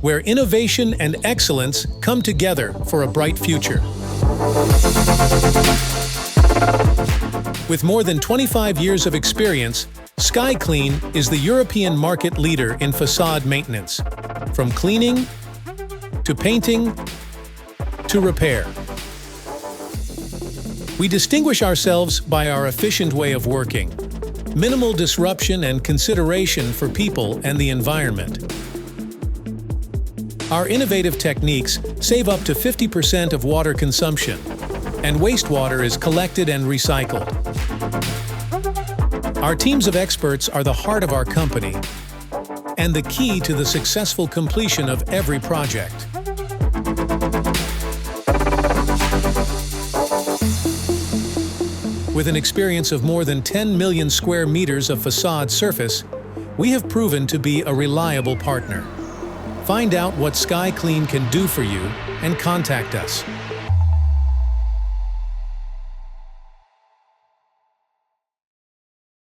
where innovation and excellence come together for a bright future. With more than 25 years of experience, SkyClean is the European market leader in facade maintenance, from cleaning to painting to repair. We distinguish ourselves by our efficient way of working, minimal disruption and consideration for people and the environment. Our innovative techniques save up to 50% of water consumption, and wastewater is collected and recycled. Our teams of experts are the heart of our company and the key to the successful completion of every project. With an experience of more than 10 million square meters of facade surface, we have proven to be a reliable partner. Find out what SkyClean can do for you and contact us.